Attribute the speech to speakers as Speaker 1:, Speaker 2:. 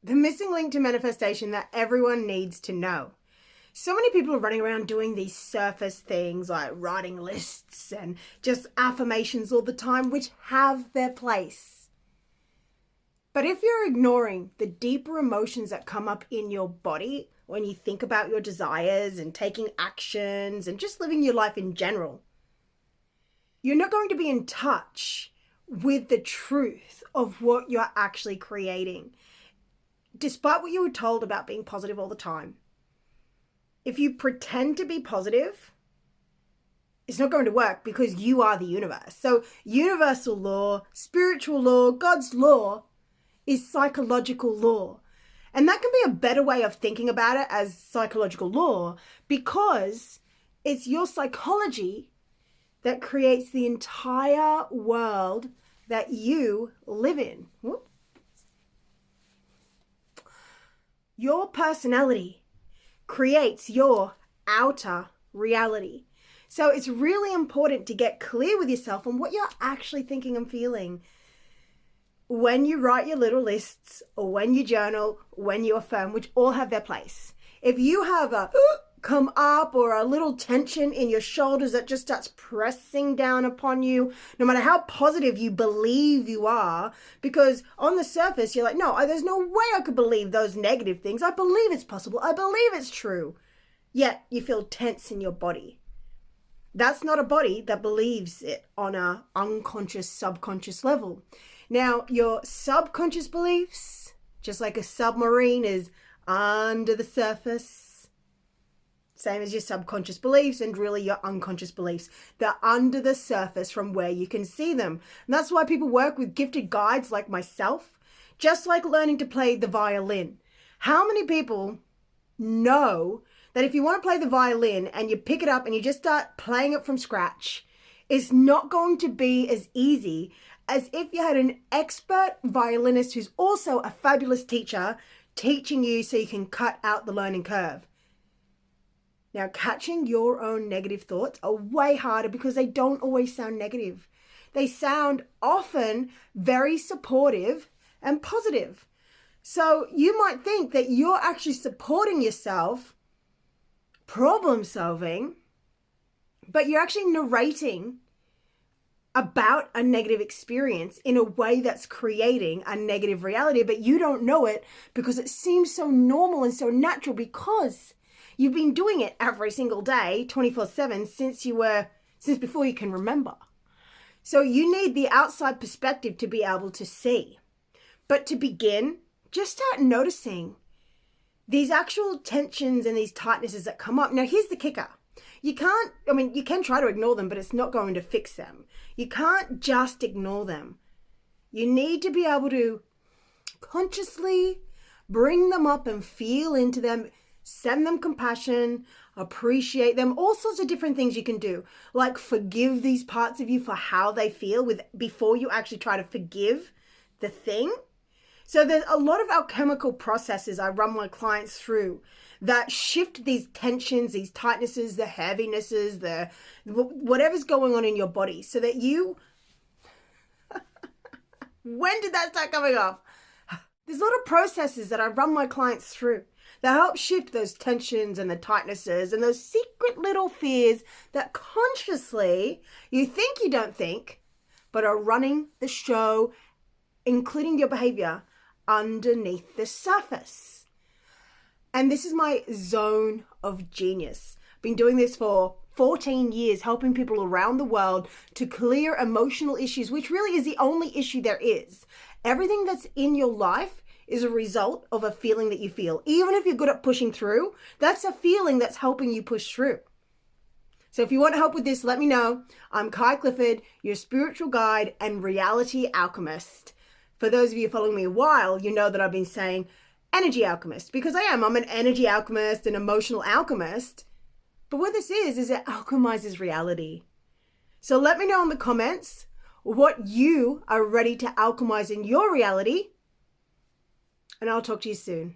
Speaker 1: The missing link to manifestation that everyone needs to know. So many people are running around doing these surface things like writing lists and just affirmations all the time, which have their place. But if you're ignoring the deeper emotions that come up in your body when you think about your desires and taking actions and just living your life in general, you're not going to be in touch with the truth of what you're actually creating. Despite what you were told about being positive all the time, if you pretend to be positive, it's not going to work because you are the universe. So universal law, spiritual law, God's law is psychological law. And that can be a better way of thinking about it as psychological law because it's your psychology that creates the entire world that you live in. Whoop. Your personality creates your outer reality. So it's really important to get clear with yourself on what you're actually thinking and feeling when you write your little lists or when you journal, when you affirm, which all have their place. If you have a come up or a little tension in your shoulders that just starts pressing down upon you, no matter how positive you believe you are, because on the surface you're like, no, there's no way I could believe those negative things. I believe it's possible. I believe it's true. Yet you feel tense in your body. That's not a body that believes it on a unconscious, subconscious level. Now, your subconscious beliefs, just like a submarine is under the surface, same as your subconscious beliefs and really your unconscious beliefs. They're under the surface from where you can see them. And that's why people work with gifted guides like myself, just like learning to play the violin. How many people know that if you want to play the violin and you pick it up and you just start playing it from scratch, it's not going to be as easy as if you had an expert violinist who's also a fabulous teacher teaching you so you can cut out the learning curve. Now, catching your own negative thoughts are way harder because they don't always sound negative. They sound often very supportive and positive. So you might think that you're actually supporting yourself, problem solving, but you're actually narrating about a negative experience in a way that's creating a negative reality, but you don't know it because it seems so normal and so natural because you've been doing it every single day, 24/7, since before you can remember. So you need the outside perspective to be able to see. But to begin, just start noticing these actual tensions and these tightnesses that come up. Now, here's the kicker. You can try to ignore them, but it's not going to fix them. You can't just ignore them. You need to be able to consciously bring them up and feel into them, send them compassion, appreciate them, all sorts of different things you can do. Like forgive these parts of you for how they feel before you actually try to forgive the thing. So there's a lot of alchemical processes I run my clients through that shift these tensions, these tightnesses, the heavinesses, the whatever's going on in your body so that you... When did that start coming off? There's a lot of processes that I run my clients through that help shift those tensions and the tightnesses and those secret little fears that consciously you think you don't think, but are running the show, including your behavior, underneath the surface. And this is my zone of genius. I've been doing this for 14 years, helping people around the world to clear emotional issues, which really is the only issue there is. Everything that's in your life is a result of a feeling that you feel. Even if you're good at pushing through, that's a feeling that's helping you push through. So if you want help with this, let me know. I'm Kai Clifford, your spiritual guide and reality alchemist. For those of you following me a while, you know that I've been saying energy alchemist because I am. I'm an energy alchemist, an emotional alchemist. But what this is it alchemizes reality. So let me know in the comments what you are ready to alchemize in your reality. And I'll talk to you soon.